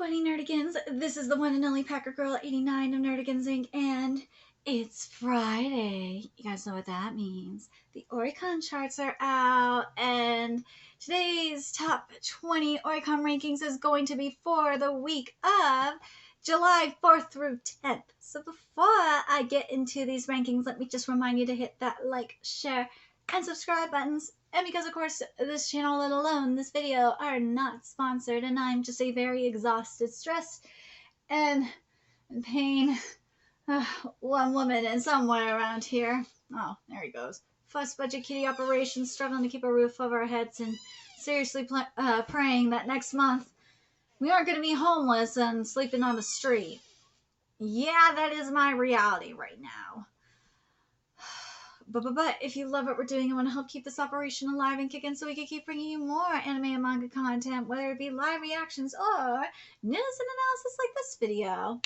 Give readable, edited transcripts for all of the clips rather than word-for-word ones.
20 Nerdigans. This is the one and only Packer Girl 89 of Nerdigans Inc. And it's Friday. You guys know what that means. The Oricon Charts are out, and today's top 20 Oricon rankings is going to be for the week of July 4th through 10th. So before I get into these rankings, let me just remind you to hit that like, share, and subscribe buttons. And because, of course, this channel, let alone this video, are not sponsored, and I'm just a very exhausted, stressed, and in pain one woman and somewhere around here. Oh, there he goes. Fuss budget kitty operations, struggling to keep a roof over our heads, and seriously praying that next month we aren't going to be homeless and sleeping on the street. Yeah, that is my reality right now. But if you love what we're doing and want to help keep this operation alive and kicking so we can keep bringing you more anime and manga content, whether it be live reactions or news and analysis like this video,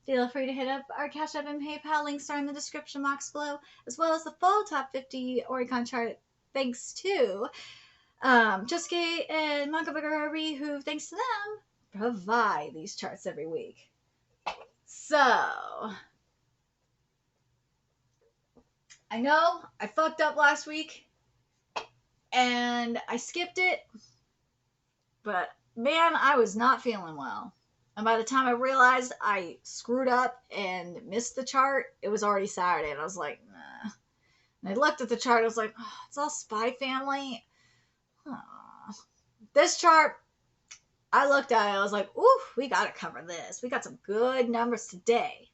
feel free to hit up our Cash App and PayPal. Links are in the description box below, as well as the full top 50 Oricon chart, thanks to Josuke and Manga Bugger Herbie, who, thanks to them, provide these charts every week. So I know I fucked up last week and I skipped it, but man, I was not feeling well. And by the time I realized I screwed up and missed the chart, it was already Saturday, and I was like, nah. And I looked at the chart, I was like, oh, it's all Spy Family. Oh. This chart, I looked at it, I was like, ooh, we gotta cover this. We got some good numbers today.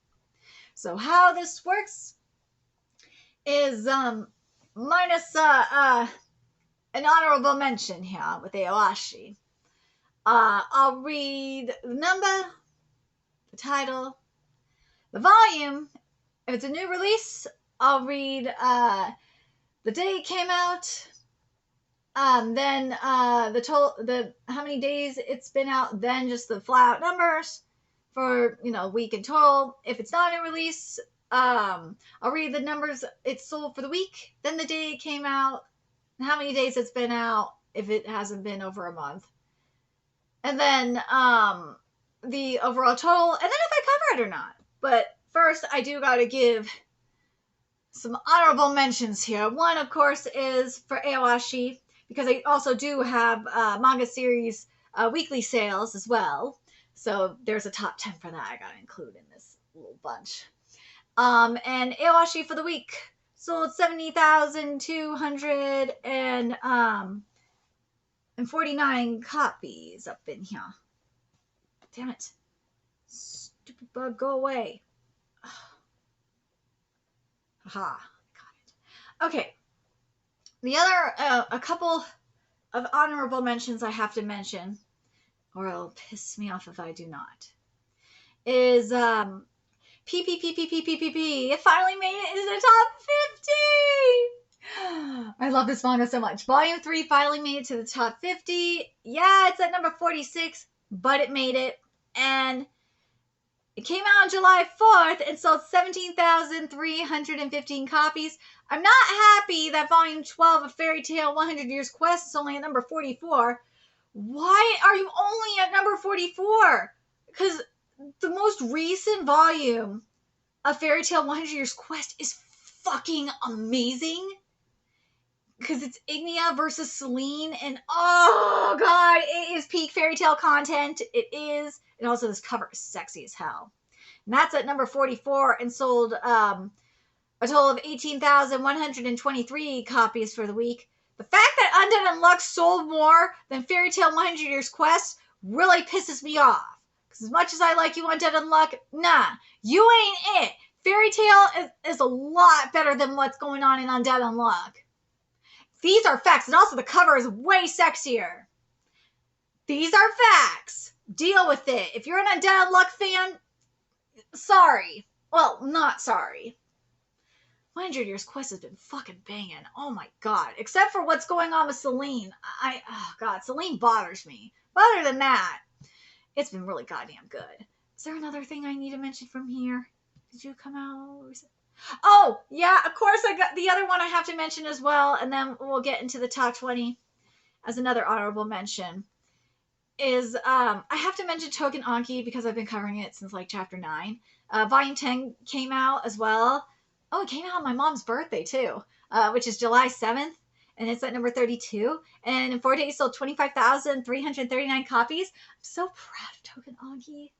So how this works is minus an honorable mention here with Aoashi. I'll read the number, the title, the volume. If it's a new release, I'll read the day it came out, then the total, how many days it's been out, then just the flat out numbers for, week in total. If it's not a release, I'll read the numbers it sold for the week, then the day it came out, how many days it's been out if it hasn't been over a month, and then the overall total, and then if I cover it or not. But first, I do gotta give some honorable mentions here. One, of course, is for Aoashi, because I also do have manga series weekly sales as well. So there's a top 10 for that I gotta include in this little bunch. And Aoashi for the week sold 70,249 copies up in here. Damn it. Stupid bug, go away. Haha, got it. Okay. The other, a couple of honorable mentions I have to mention, or it'll piss me off if I do not, is, PPPPPPPP. It finally made it into the top 50. I love this manga so much. Volume 3 finally made it to the top 50. Yeah, it's at number 46, but it made it. And it came out on July 4th and sold 17,315 copies. I'm not happy that Volume 12 of Fairy Tail 100 Years Quest is only at number 44. Why are you only at number 44? Because the most recent volume of Fairy Tail 100 Years Quest is fucking amazing. Because it's Ignia versus Celine, and oh god, it is peak Fairy Tail content. It is. And also this cover is sexy as hell. And that's at number 44 and sold a total of 18,123 copies for the week. The fact that Undead Unluck sold more than Fairy Tail 100 Years Quest really pisses me off. As much as I like you, Undead Unluck, nah, you ain't it. Fairy Tail is a lot better than what's going on in Undead Unluck. These are facts, and also the cover is way sexier. These are facts. Deal with it. If you're an Undead Unluck fan, sorry. Well, not sorry. 100 Years Quest has been fucking banging. Oh my god. Except for what's going on with Celine. Oh god, Celine bothers me. But other than that, it's been really goddamn good. Is there another thing I need to mention from here? Did you come out? Oh, yeah, of course I got the other one I have to mention as well, and then we'll get into the top 20 as another honorable mention. is I have to mention Token Anki because I've been covering it since like chapter 9. Volume 10 came out as well. Oh, it came out on my mom's birthday too, which is July 7th. And it's at number 32. And in 4 days, sold 25,339 copies. I'm so proud of Token Anki.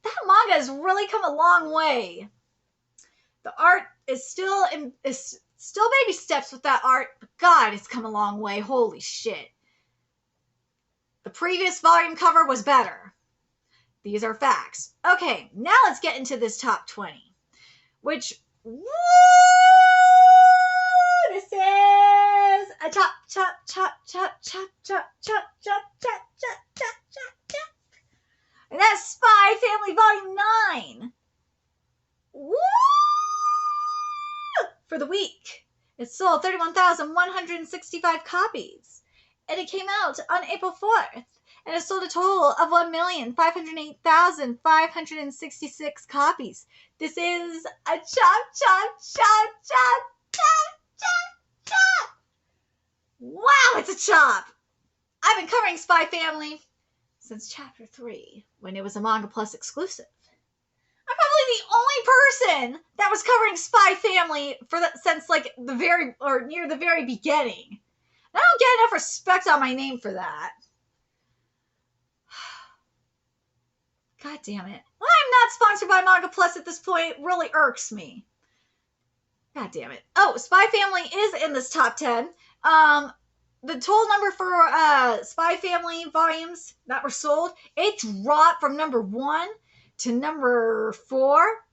That manga has really come a long way. The art is still baby steps with that art, but God, it's come a long way. Holy shit. The previous volume cover was better. These are facts. Okay, now let's get into this top 20, which, woo, this is a chop. And that's Spy Family Volume 9. Woo! For the week, it sold 31,165 copies. And it came out on April 4th. And it sold a total of 1,508,566 copies. This is a chop. Wow, it's a chop. I've been covering Spy Family since chapter 3, when it was a Manga Plus exclusive. I'm probably the only person that was covering Spy Family since like near the very beginning. I don't get enough respect on my name for that. God damn it. Why I'm not sponsored by Manga Plus at this point really irks me. God damn it. Oh, Spy Family is in this top 10. The total number for Spy Family volumes that were sold, it dropped from number 1 to number 4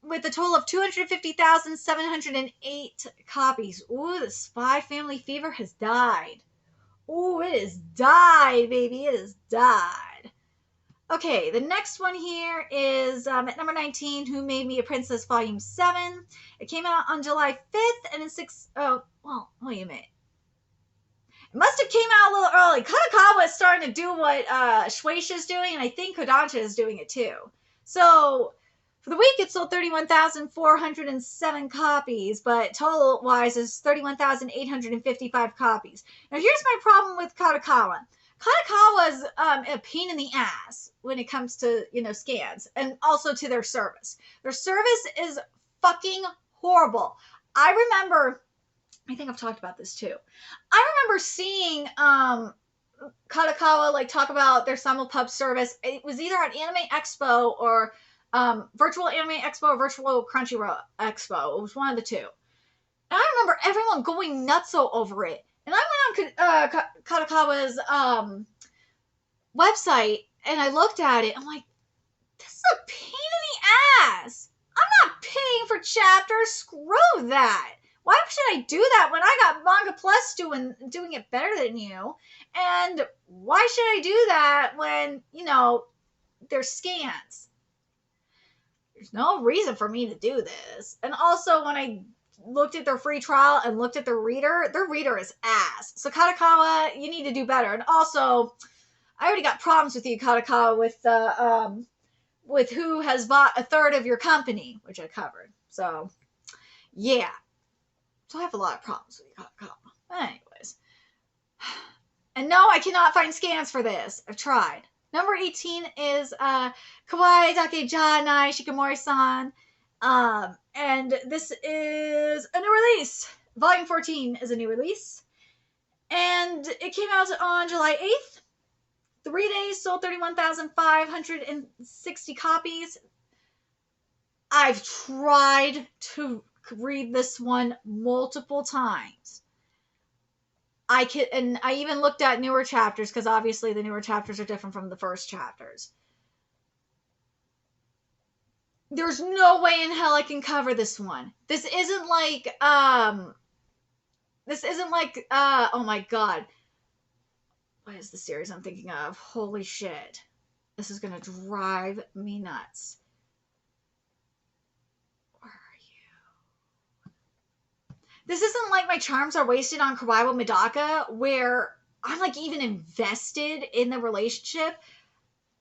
with a total of 250,708 copies. Ooh, the Spy Family fever has died. Ooh, it has died, baby. It has died. Okay, the next one here is at number 19, Who Made Me a Princess Volume 7. It came out on July 5th, and it's wait a minute. It must have came out a little early. Kadokawa is starting to do what Shueisha is doing, and I think Kodansha is doing it too. So, for the week, it sold 31,407 copies, but total-wise is 31,855 copies. Now, here's my problem with Kadokawa. Kadokawa's a pain in the ass when it comes to, scans, and also to their service. Their service is fucking horrible. I think I've talked about this too. I remember seeing Kadokawa talk about their simulpub service. It was either at Anime Expo or Virtual Anime Expo or Virtual Crunchyroll Expo. It was one of the two. And I remember everyone going nutso over it. And I went on Kadokawa's website and I looked at it. I'm like, this is a pain in the ass. I'm not paying for chapters. Screw that. Why should I do that when I got Manga Plus doing it better than you? And why should I do that when, there's scans? There's no reason for me to do this. And also, when I looked at their free trial and looked at their reader is ass. So Kadokawa, you need to do better. And also, I already got problems with you, Kadokawa, with who has bought a third of your company, which I covered. So, yeah. So I have a lot of problems with Kadokawa. Anyways. And no, I cannot find scans for this. I've tried. Number 18 is Kawaii Dake Janai Shikamori-san. And this is a new release. Volume 14 is a new release. And it came out on July 8th. 3 days, sold 31,560 copies. I've tried to read this one multiple times. I even looked at newer chapters because obviously the newer chapters are different from the first chapters. There's no way in hell I can cover this one. This isn't like oh my god. What is the series I'm thinking of? Holy shit. This is gonna drive me nuts. This isn't like My Charms Are Wasted on Kawaii Medaka, where I'm even invested in the relationship.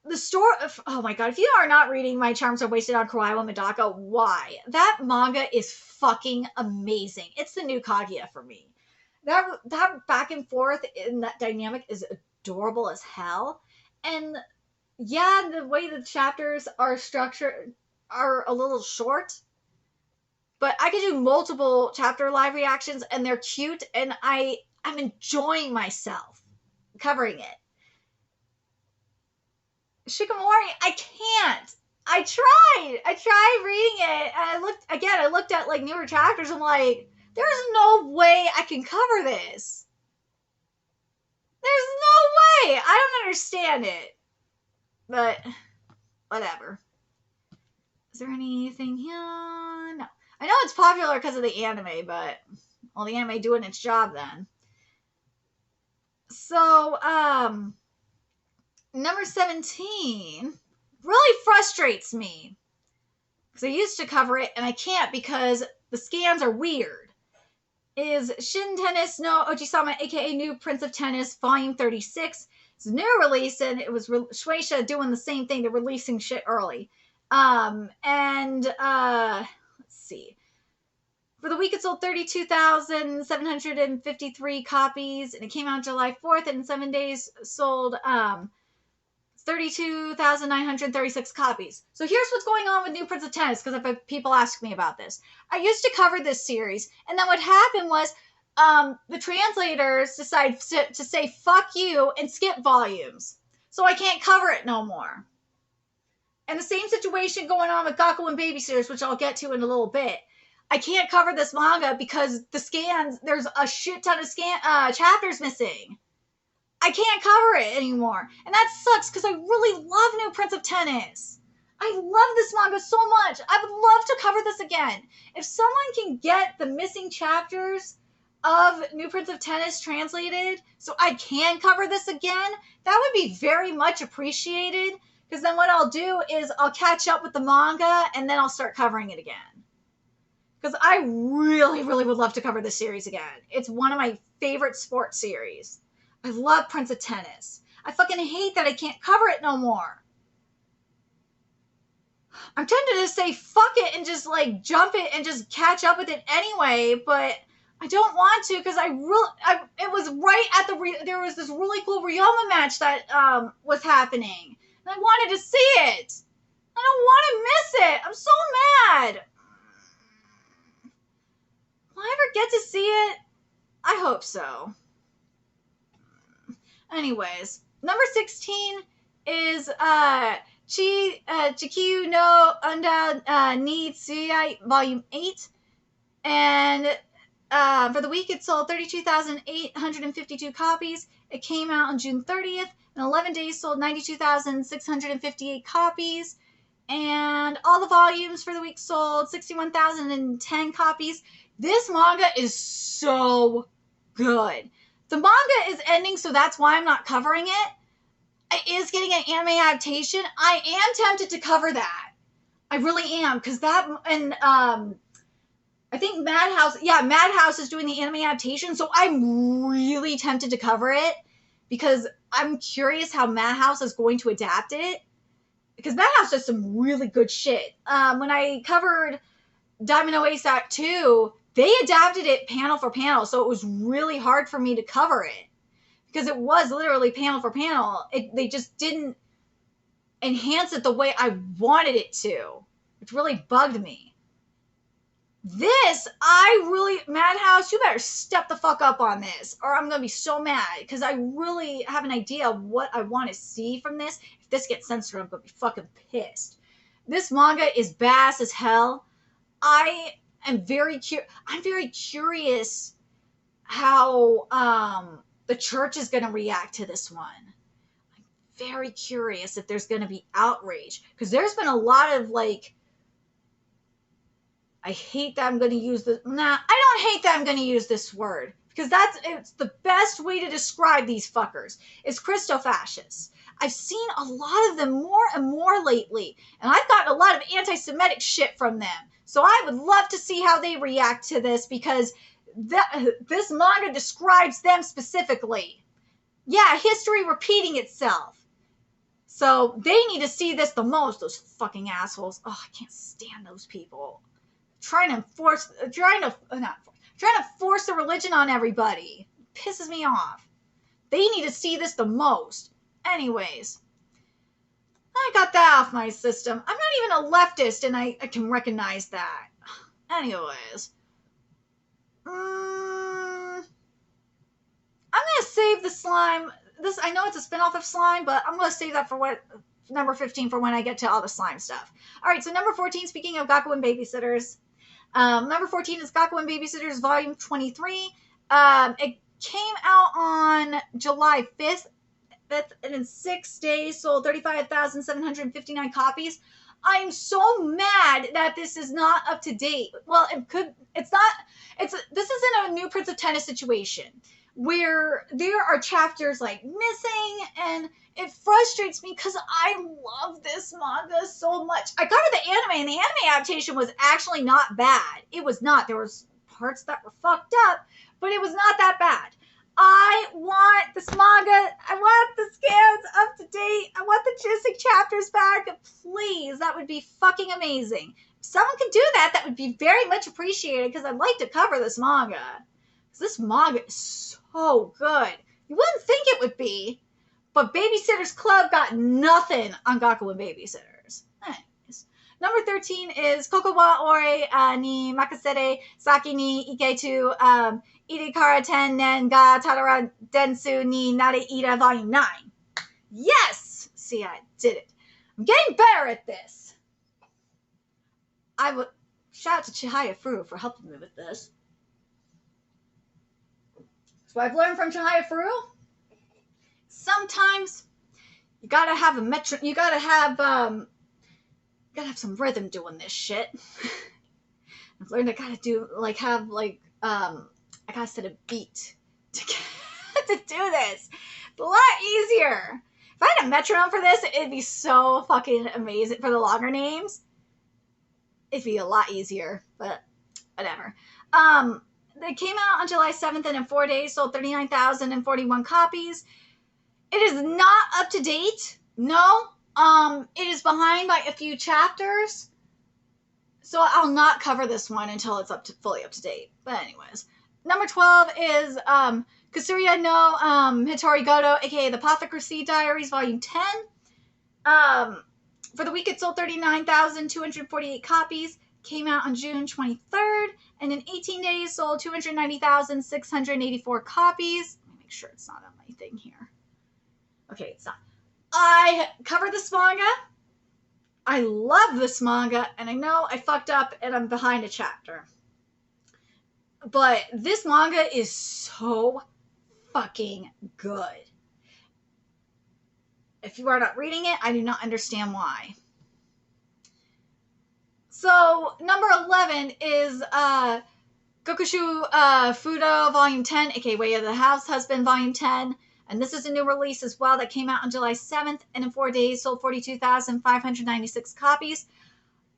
The story, oh my god, if you are not reading My Charms Are Wasted on Kawaii Medaka, why? That manga is fucking amazing. It's the new Kaguya for me. That back and forth in that dynamic is adorable as hell. And yeah, the way the chapters are structured are a little short, but I could do multiple chapter live reactions and they're cute and I'm enjoying myself covering it. Shikamori, I can't. I tried reading it and I looked at like newer chapters. I'm like, there's no way I can cover this. There's no way. I don't understand it. But whatever. Is there anything here? No. I know it's popular because of the anime, but well, the anime doing its job then. So, number 17 really frustrates me because I used to cover it and I can't because the scans are weird. Is Shin Tennis no Ojisama, aka New Prince of Tennis, Volume 36. It's a new release, and it was Shueisha doing the same thing. They're releasing shit early. Let's see. For the week, it sold 32,753 copies, and it came out July 4th, and in 7 days sold 32,936 copies. So here's what's going on with New Prince of Tennis, because people ask me about this. I used to cover this series, and then what happened was the translators decided to say fuck you and skip volumes. So I can't cover it no more. And the same situation going on with Gakkou and Babysitters, which I'll get to in a little bit. I can't cover this manga because the scans, there's a shit ton of chapters missing. I can't cover it anymore. And that sucks because I really love New Prince of Tennis. I love this manga so much. I would love to cover this again. If someone can get the missing chapters of New Prince of Tennis translated so I can cover this again, that would be very much appreciated. Because then what I'll do is I'll catch up with the manga and then I'll start covering it again. Because I really, really would love to cover this series again. It's one of my favorite sports series. I love Prince of Tennis. I fucking hate that I can't cover it no more. I'm tempted to say fuck it and just like jump it and just catch up with it anyway, but I don't want to because it was right at there was this really cool Ryoma match that was happening. And I wanted to see it. I don't want to miss it. I'm so mad. Will I ever get to see it? I hope so. Anyways, number 16 is Chikyu no Unda ni Tsuyai Volume 8. And for the week, it sold 32,852 copies. It came out on June 30th. In 11 days, sold 92,658 copies. And all the volumes for the week sold 61,010 copies. This manga is so good. The manga is ending, so that's why I'm not covering it. It is getting an anime adaptation. I am tempted to cover that. I really am, because that, and I think Madhouse is doing the anime adaptation, so I'm really tempted to cover it, because I'm curious how Madhouse is going to adapt it, because Madhouse does some really good shit. When I covered Diamond O Ace Act 2, they adapted it panel for panel, so it was really hard for me to cover it because it was literally panel for panel. They just didn't enhance it the way I wanted it to, which really bugged me. This, Madhouse, you better step the fuck up on this, or I'm going to be so mad because I really have an idea of what I want to see from this. If this gets censored, I'm going to be fucking pissed. This manga is badass as hell. I'm very curious how the church is going to react to this one. I'm very curious if there's going to be outrage, because there's been a lot of like, I hate that I'm going to use this. I don't hate that I'm going to use this word, because it's the best way to describe these fuckers is Christofascists. I've seen a lot of them more and more lately, and I've gotten a lot of anti-Semitic shit from them. So I would love to see how they react to this, because this manga describes them specifically. Yeah, history repeating itself. So they need to see this the most, those fucking assholes. Oh, I can't stand those people. Trying to force the religion on everybody. It pisses me off. They need to see this the most. Anyways, I got that off my system. I'm not even a leftist, and I can recognize that. Anyways. I'm gonna save the slime. This, I know it's a spinoff of slime, but I'm gonna save that for number 15 for when I get to all the slime stuff. All right, so number 14, speaking of Gaku and Babysitters, number 14 is Gaku and Babysitters Volume 23. It came out on July 5th, and in 6 days sold 35,759 copies. I'm so mad that this is not up to date. Well, this isn't a New Prince of Tennis situation where there are chapters like missing, and it frustrates me because I love this manga so much. I covered the anime, and the anime adaptation was actually not bad. It was not. There was parts that were fucked up, but it was not that bad. I want this manga. I want the scans up to date. I want the Jisik chapters back. Please, that would be fucking amazing. If someone could do that, that would be very much appreciated, because I'd like to cover this manga. Because this manga is so good. You wouldn't think it would be, but Babysitter's Club got nothing on Gaku and Babysitters. Anyways. Number 13 is Koko wa Ore ni Makasete Saki ni Iketu Irikara Ten Nen ga Tadara Densu ni Nareira Volume 9. Yes! See, I did it. I'm getting better at this. I would shout out to Chihaya Furu for helping me with this. So I've learned from Chihaya Furu, sometimes you gotta have a metro. You gotta have some rhythm doing this shit. I've learned I gotta do I gotta set a beat to do this. It's a lot easier. If I had a metronome for this, it'd be so fucking amazing. For the longer names, it'd be a lot easier. But whatever. They came out on July 7th, and in 4 days sold 39,041 copies. It is not up to date. No. It is behind by a few chapters. So I'll not cover this one until it's fully up to date. But anyways. Number 12 is Kasuria no Hitori Goto, aka The Apothecary Diaries, Volume 10. For the week, it sold 39,248 copies. Came out on June 23rd, and in 18 days sold 290,684 copies. Let me make sure it's not on my thing here. Okay, it's not. I covered this manga. I love this manga, and I know I fucked up and I'm behind a chapter. But this manga is so fucking good. If you are not reading it, I do not understand why. So, number 11 is Gokushu Fudo Volume 10, aka Way of the House Husband Volume 10. And this is a new release as well that came out on July 7th, and in 4 days sold 42,596 copies.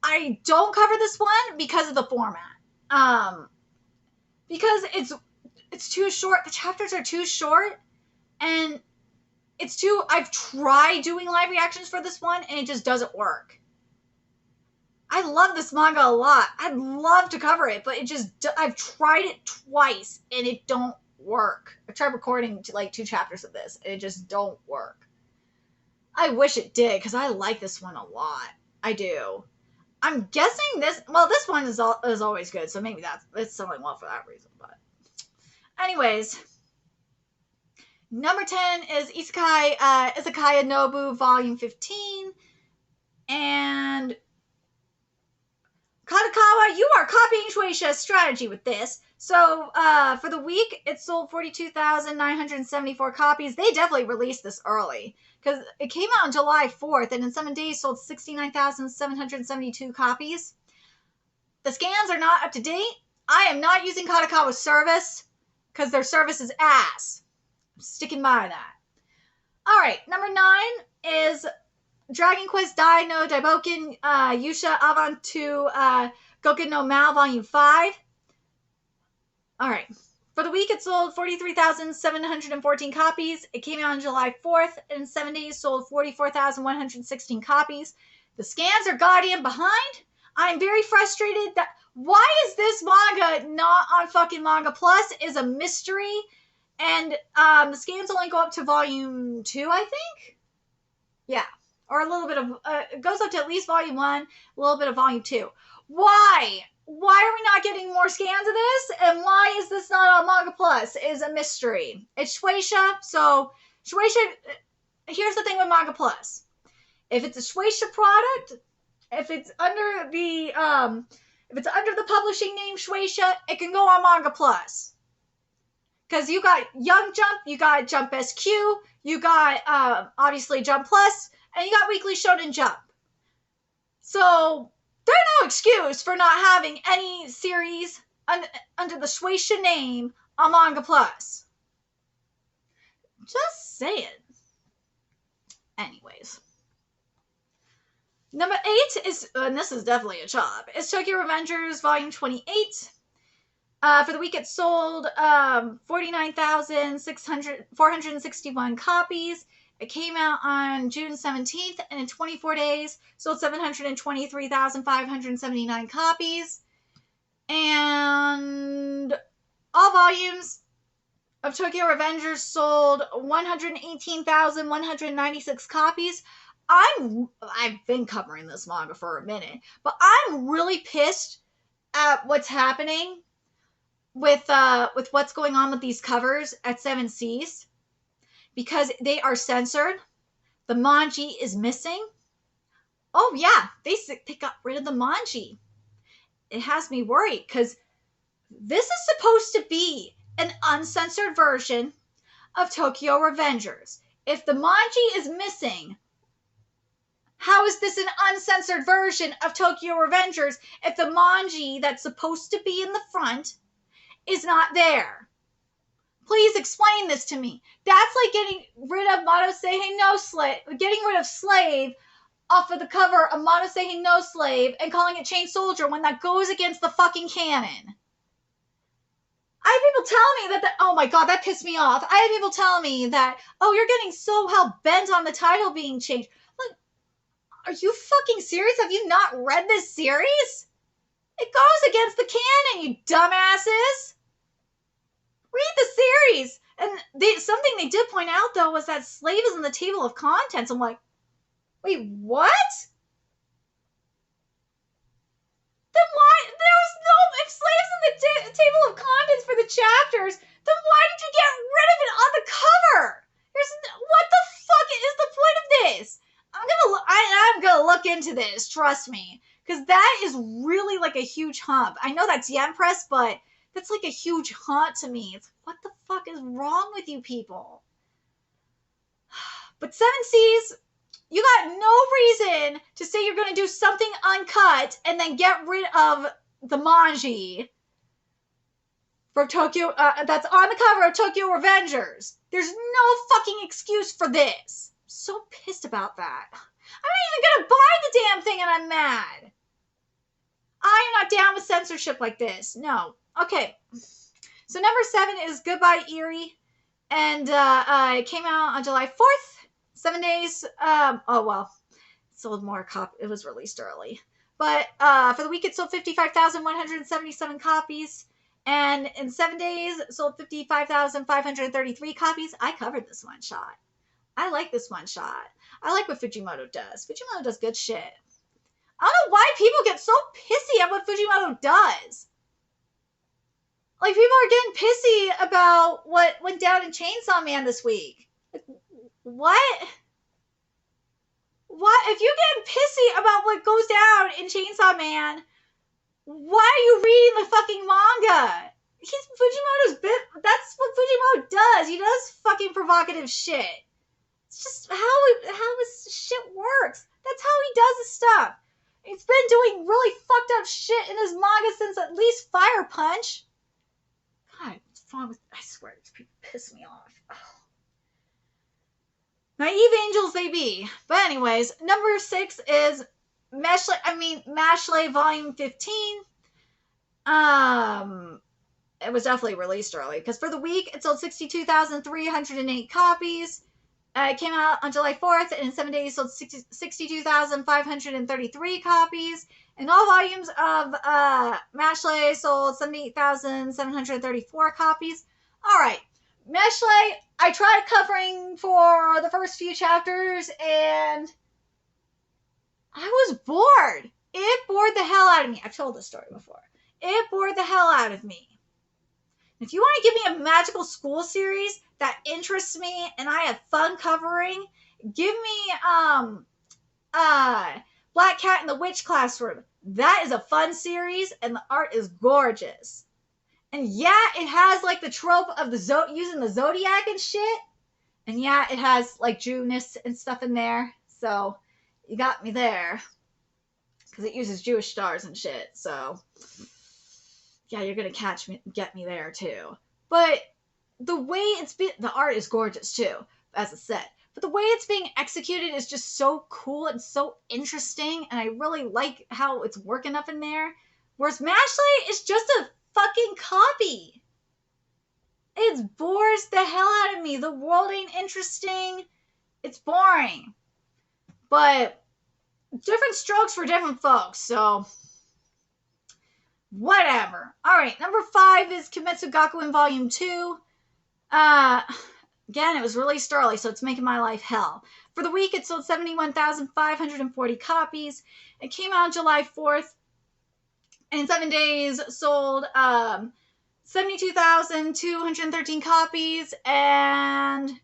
I don't cover this one because of the format. Because it's too short. The chapters are too short, and I've tried doing live reactions for this one, and it just doesn't work. I love this manga a lot. I'd love to cover it, but I've tried it twice, and it don't work. I tried recording 2 chapters of this, and it just don't work. I wish it did, because I like this one a lot. I do. I'm guessing this one is always good, so maybe it's selling well for that reason. But anyways, number 10 is Izakaya Nobu Volume 15, and Kadokawa, you are copying Shueisha's strategy with this. So for the week, it sold 42,974 copies. They definitely released this early, because it came out on July 4th, and in 7 days sold 69,772 copies. The scans are not up to date. I am not using Kadokawa's service, because their service is ass. I'm sticking by that. All right, number 9 is Dragon Quest Dai no Daiboken Yusha Avant to Goken no Mao Volume 5. All right. For the week, it sold 43,714 copies. It came out on July 4th, and in 7 days sold 44,116 copies. The scans are goddamn behind. I'm very frustrated that why is this manga not on fucking Manga Plus is a mystery. And the scans only go up to Volume 2, I think. Yeah. or a little bit of, it goes up to at least volume 1, a little bit of volume 2. Why? Why are we not getting more scans of this? And why is this not on Manga Plus is a mystery. It's Shueisha, so Shueisha, here's the thing with Manga Plus. If it's a Shueisha product, if it's under the publishing name Shueisha, it can go on Manga Plus. Because you got Young Jump, you got Jump SQ, you got obviously Jump Plus, and you got Weekly Shonen Jump. So there's no excuse for not having any series under the Shueisha name on Manga Plus. Just saying. Anyways. Number 8 is, and this is definitely a job, is Tokyo Avengers Volume 28. For the week it sold 49,461 copies. It came out on June 17th, and in 24 days sold 723,579 copies. And all volumes of Tokyo Revengers sold 118,196 copies. I've been covering this manga for a minute, but I'm really pissed at what's happening with what's going on with these covers at 7 Seas, because they are censored. The manji is missing. Oh yeah, they got rid of the manji. It has me worried, because this is supposed to be an uncensored version of Tokyo Revengers. If the manji is missing, how is this an uncensored version of Tokyo Revengers if the manji that's supposed to be in the front is not there? Please explain this to me. That's like getting rid of Matoseihe no Slave, getting rid of Slave off of the cover of Matoseihe no Slave and calling it Chain Soldier when that goes against the fucking canon. I had people tell me that, oh my god, that pissed me off. I had people tell me that, oh, you're getting so hell-bent on the title being changed. Like, are you fucking serious? Have you not read this series? It goes against the canon, you dumbasses. Read the series. And something they did point out, though, was that Slave is in the table of contents. I'm like, wait, what? Then why? There's no, if Slave's in the table of contents for the chapters, then why did you get rid of it on the cover? What the fuck is the point of this? I'm gonna look into this, trust me. Because that is really like a huge hump. I know that's Yen Press, but that's like a huge haunt to me. It's what the fuck is wrong with you people? But 7 Seas, you got no reason to say you're going to do something uncut and then get rid of the manji for Tokyo, that's on the cover of Tokyo Revengers. There's no fucking excuse for this. I'm so pissed about that. I'm not even going to buy the damn thing and I'm mad. I am not down with censorship like this. No. Okay. So number 7 is Goodbye Eerie. And it came out on July 4th. 7 days. Oh, well. It sold more copies. It was released early. But for the week, it sold 55,177 copies. And in 7 days, it sold 55,533 copies. I covered this one shot. I like this one shot. I like what Fujimoto does. Fujimoto does good shit. I don't know why people get so pissy at what Fujimoto does. Like, people are getting pissy about what went down in Chainsaw Man this week. Like, what? What? If you're getting pissy about what goes down in Chainsaw Man, why are you reading the fucking manga? Fujimoto's bit. That's what Fujimoto does. He does fucking provocative shit. It's just how his shit works. That's how he does his stuff. He's been doing really fucked up shit in his manga since at least Fire Punch. God, what's wrong with... I swear, these people piss me off. Oh. Naive angels they be. But anyways, number 6 is Mashley Volume 15. It was definitely released early, because for the week, it sold 62,308 copies. It came out on July 4th, and in 7 days, sold 62,533 copies. And all volumes of Mashley sold 78,734 copies. All right. Mashley, I tried covering for the first few chapters, and I was bored. It bored the hell out of me. I've told this story before. It bored the hell out of me. If you want to give me a magical school series that interests me and I have fun covering, give me Black Cat in the Witch Classroom. That is a fun series and the art is gorgeous. And yeah, it has like the trope of the using the zodiac and shit. And yeah, it has like Jewness and stuff in there. So you got me there. Because it uses Jewish stars and shit. So yeah, you're going to get me there too. But the way the art is gorgeous too, as I said. But the way it's being executed is just so cool and so interesting. And I really like how it's working up in there. Whereas Mashley is just a fucking copy. It bores the hell out of me. The world ain't interesting. It's boring. But different strokes for different folks. So whatever. All right, number 5 is Kimetsu Gakuen Volume 2. Again, it was released early, so it's making my life hell. For the week, it sold 71,540 copies. It came out on July 4th. And in 7 days, sold 72,213 copies. And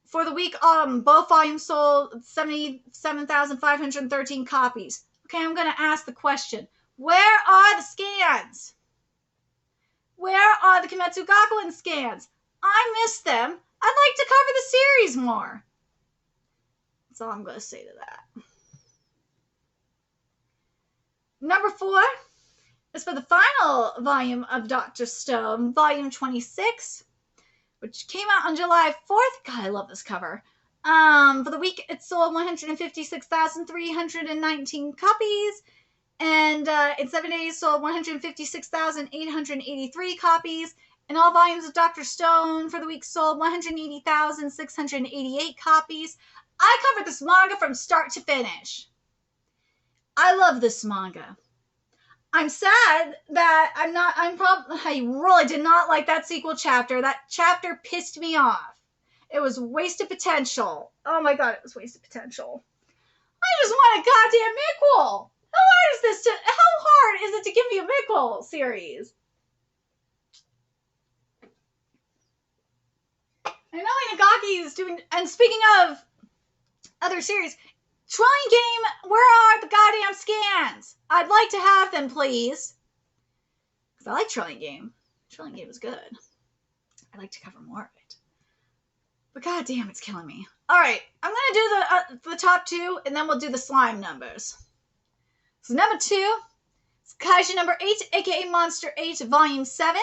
for the week, both volumes sold 77,513 copies. Okay, I'm going to ask the question. Where are the scans? Where are the Kimetsu Gakuen scans? I miss them. I'd like to cover the series more. That's all I'm going to say to that. Number 4 is for the final volume of Dr. Stone, Volume 26, which came out on July 4th. God, I love this cover. For the week, it sold 156,319 copies. And in 7 days, sold 156,883 copies. And all volumes of Dr. Stone for the week sold 180,688 copies. I covered this manga from start to finish. I love this manga. I'm sad that I really did not like that sequel chapter. That chapter pissed me off. It was wasted potential. Oh my god, it was wasted potential. I just want a goddamn Miquel. How hard is it to give me a Miquel series? I know Inagaki is doing, and speaking of other series, Trillion Game, where are the goddamn scans? I'd like to have them, please. Because I like Trillion Game. Trillion Game is good. I'd like to cover more of it. But goddamn, it's killing me. Alright, I'm going to do the top 2, and then we'll do the slime numbers. So number 2 is Kaiju number 8, aka Monster 8, Volume 7.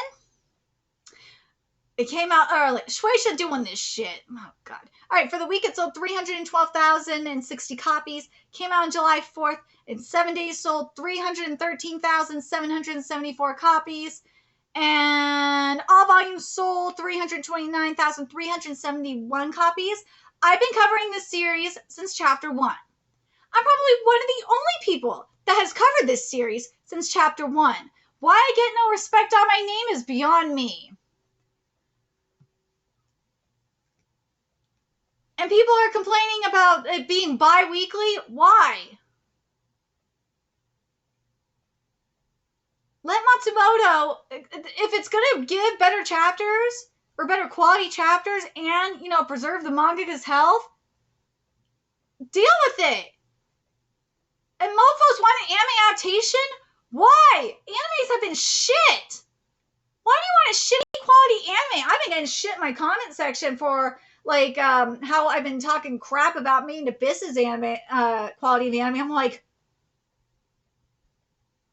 It came out early. Shueisha doing this shit. Oh, God. All right, for the week, it sold 312,060 copies. Came out on July 4th. In 7 days, sold 313,774 copies. And all volumes sold 329,371 copies. I've been covering this series since Chapter 1. I'm probably one of the only people that has covered this series since Chapter 1. Why I get no respect on my name is beyond me. And people are complaining about it being bi-weekly. Why? Let Matsumoto, if it's going to give better chapters or better quality chapters and, preserve the mangaka's health, deal with it. And mofos want an anime adaptation? Why? Animes have been shit. Why do you want a shitty quality anime? I've been getting shit in my comment section for how I've been talking crap about Made in Abyss's anime quality of the anime. I'm like,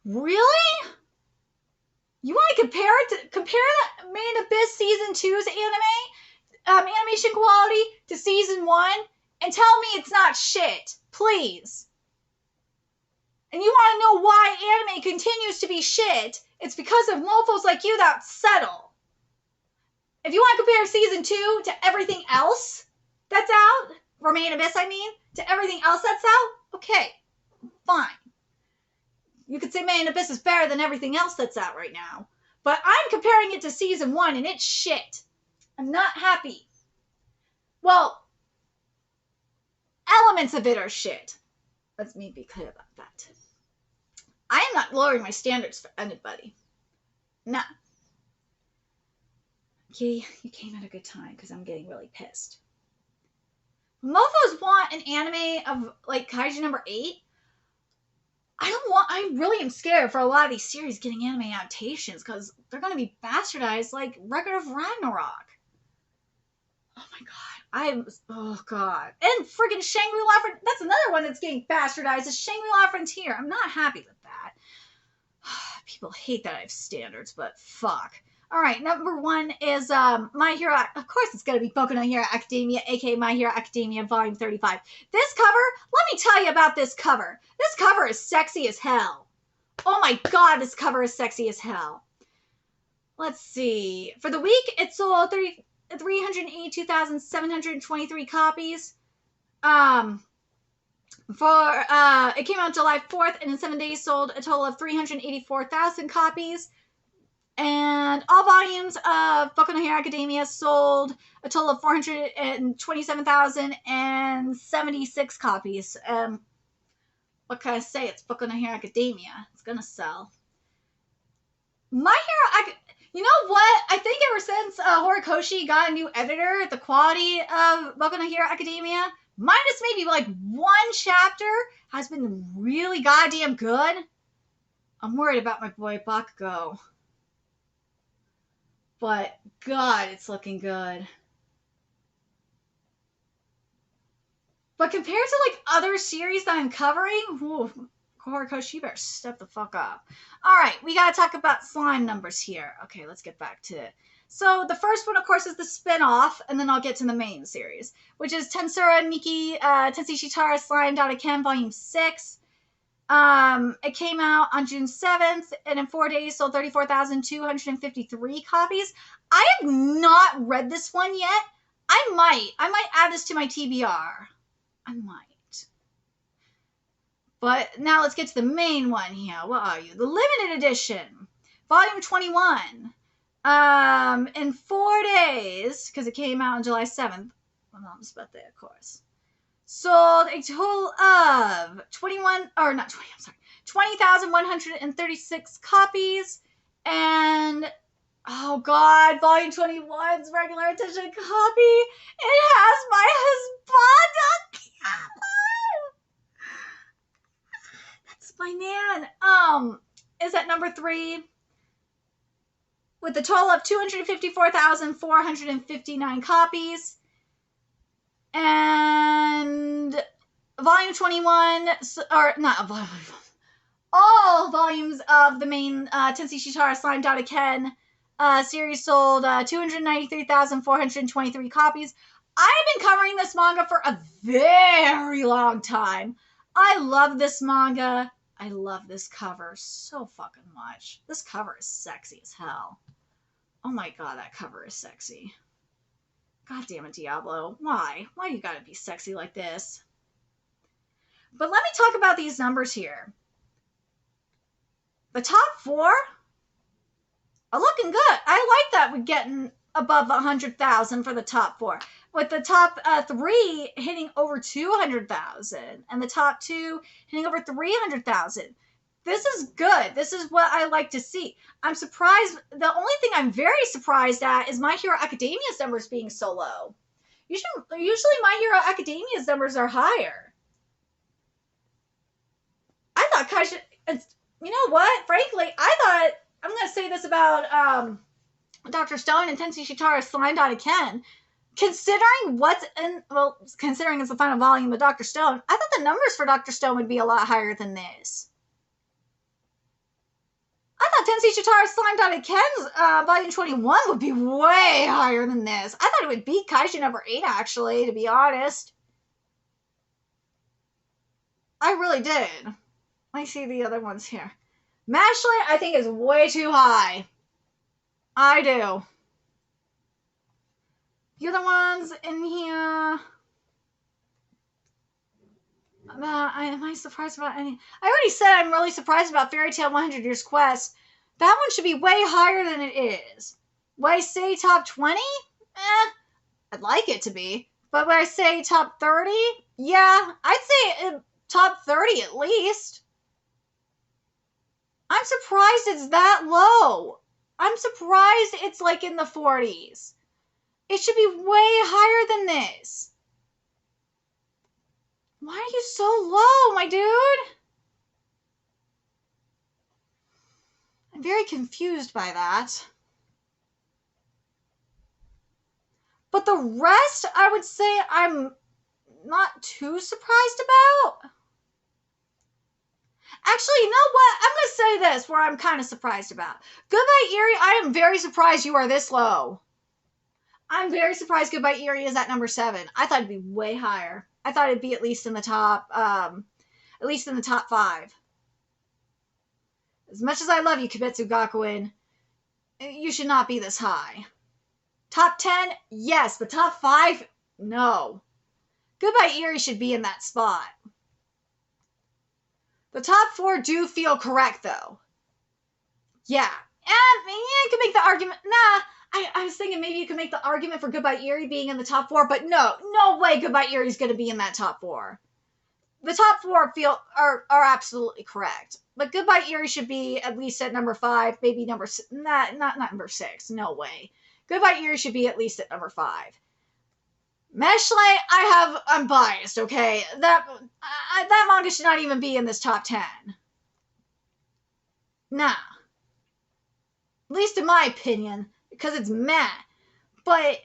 really? You want to compare that Made in Abyss Season 2's animation quality to Season 1 and tell me it's not shit, please. And you want to know why anime continues to be shit? It's because of mofos like you that settle. If you want to compare Season 2 to everything else that's out, or Made in Abyss, to everything else that's out, okay, fine. You could say Made in Abyss is better than everything else that's out right now. But I'm comparing it to Season 1, and it's shit. I'm not happy. Well, elements of it are shit. Let's me be clear about that. I am not lowering my standards for anybody. Nah. Kitty, you came at a good time because I'm getting really pissed. Mofos want an anime of like Kaiju number 8. I really am scared for a lot of these series getting anime adaptations because they're going to be bastardized like Record of Ragnarok. Oh my god. Oh god. And friggin' Shangri-La Frontier. That's another one that's getting bastardized is Shangri-La Frontier. I'm not happy with that. People hate that I have standards, but fuck. Alright, number 1 is My Hero. Of course it's going to be Boku no Hero Academia, aka My Hero Academia Volume 35. This cover, let me tell you about this cover. This cover is sexy as hell. Oh my god, this cover is sexy as hell. Let's see. For the week, it sold 382,723 copies. It came out July 4th, and in 7 days sold a total of 384,000 copies. And all volumes of Boku no Hero Academia sold a total of 427,076 copies. What can I say? It's Boku no Hero Academia. It's gonna sell. My Hero, you know what? I think ever since Horikoshi got a new editor, the quality of Boku no Hero Academia, minus maybe like one chapter, has been really goddamn good. I'm worried about my boy Bakugo. But, God, it's looking good. But compared to, like, other series that I'm covering, Horikoshi, you better step the fuck up. Alright, we gotta talk about slime numbers here. Okay, let's get back to it. So, the first one, of course, is the spin-off, and then I'll get to the main series, which is Tensura Nikki Tensei Shitara Slime Ken Volume 6. It came out on June 7th, and in 4 days sold 34,253 copies. I have not read this one yet. I might add this to my TBR. I might. But now let's get to the main one here. What are you? The limited edition, volume 21. In 4 days, because it came out on July 7th. My mom's birthday, of course. Sold a total of 20,136 copies. And, oh god, volume 21's regular edition copy. It has my husband. That's my man. Is at number 3. With a total of 254,459 copies. And volume 21, or not volume, all volumes of the main Tensei Shitara Slime Ken series sold 293,423 copies. I've been covering this manga for a very long time. I love this manga. I love this cover so fucking much. This cover is sexy as hell. Oh my god, that cover is sexy. God damn it, Diablo. Why? Why you gotta be sexy like this? But let me talk about these numbers here. The top 4 are looking good. I like that we're getting above 100,000 for the top 4. With the top 3 hitting over 200,000 and the top 2 hitting over 300,000. This is good. This is what I like to see. I'm surprised. The only thing I'm very surprised at is My Hero Academia's numbers being so low. Usually My Hero Academia's numbers are higher. I thought Kaiju... You know what? Frankly, I thought... I'm going to say this about Dr. Stone and Tensei Shitara Slime Ken. Considering what's in... Well, considering it's the final volume of Dr. Stone, I thought the numbers for Dr. Stone would be a lot higher than this. I thought Tensei Shitara Slime Ken's volume 21 would be way higher than this. I thought it would beat Kaiju number 8, actually, to be honest. I really did. Let me see the other ones here. Mashley, I think, is way too high. I do. The other ones in here... am I surprised about any? I already said I'm really surprised about Fairy Tail 100 Years Quest. That one should be way higher than it is. Would I say top 20? I'd like it to be. But would I say top 30? Yeah, I'd say top 30 at least. I'm surprised it's that low. I'm surprised it's like in the 40s. It should be way higher than this. Why are you so low, my dude? I'm very confused by that. But the rest, I would say I'm not too surprised about. Actually, you know what? I'm going to say this where I'm kind of surprised about. Goodbye Eerie, I am very surprised you are this low. I'm very surprised Goodbye Eerie is at number 7. I thought it'd be way higher. I thought it'd be at least in the top 5. As much as I love you, Kibetsu Gakuen, you should not be this high. Top 10? Yes, but top 5? No. Goodbye Eerie should be in that spot. The top 4 do feel correct, though. Yeah. And you can make the argument. Nah, I was thinking maybe you could make the argument for Goodbye Eerie being in the top 4, but no way Goodbye Eerie is going to be in that top 4. The top 4 are absolutely correct. But Goodbye Eerie should be at least at number 5, maybe number 6. Not number 6. No way. Goodbye Eerie should be at least at number 5. Meshley, I'm biased, okay? That manga should not even be in this top 10. Nah. At least in my opinion, because it's meh. But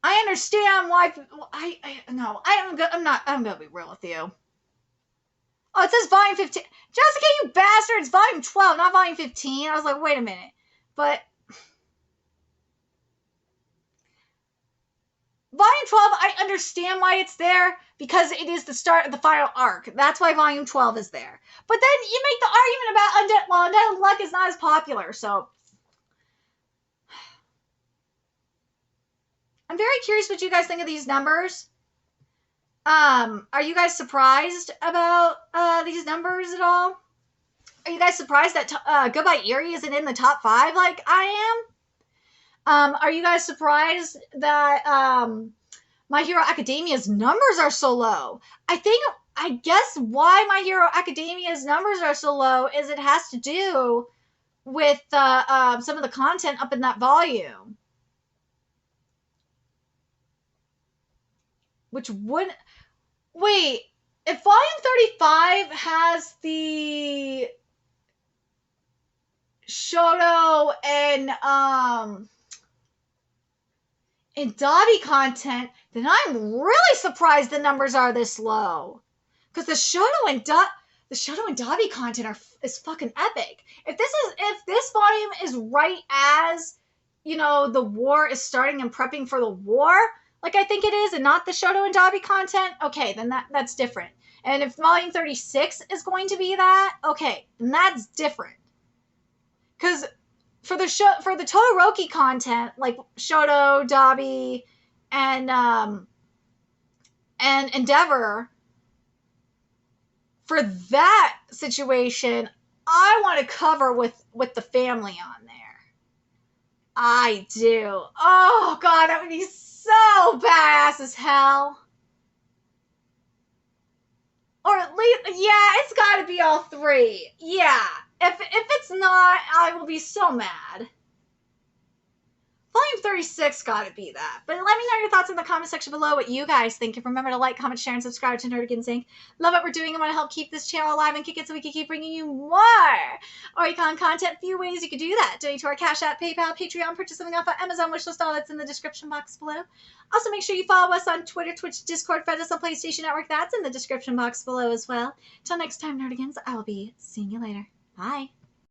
I understand why. I'm gonna be real with you. Oh, it says volume 15. Jessica, you bastard! It's volume 12, not volume 15. I was like, wait a minute. But volume 12, I understand why it's there, because it is the start of the final arc. That's why volume 12 is there. But then you make the argument about Undead Luck is not as popular, so I'm very curious what you guys think of these numbers. Are you guys surprised about these numbers at all? Are you guys surprised that Goodbye Eerie isn't in the top 5 like I am? Are you guys surprised that My Hero Academia's numbers are so low? I guess why My Hero Academia's numbers are so low is it has to do with some of the content up in that volume. Which would... Wait, if volume 35 has the Shoto and Dabi content, then I'm really surprised the numbers are this low. Because the Shoto and Dabi content is fucking epic. If this volume is right as, the war is starting and prepping for the war, like I think it is, and not the Shoto and Dabi content, okay, then that's different. And if volume 36 is going to be that, okay, then that's different. Because for the Todoroki content, like Shoto, Dabi, and Endeavor, for that situation, I want to cover with the family on there. I do. Oh god, that would be so badass as hell. Or at least, yeah, it's got to be all 3. Yeah. If it's not, I will be so mad. Volume 36 got to be that. But let me know your thoughts in the comment section below, what you guys think. And remember to like, comment, share, and subscribe to Nerdigans Inc. Love what we're doing and want to help keep this channel alive and kick it so we can keep bringing you more Oricon content. Few ways you could do that. Donate to our Cash App, PayPal, Patreon, purchase something off our Amazon wishlist, all that's in the description box below. Also, make sure you follow us on Twitter, Twitch, Discord, friend us on PlayStation Network. That's in the description box below as well. Till next time, Nerdigans, I will be seeing you later. Bye.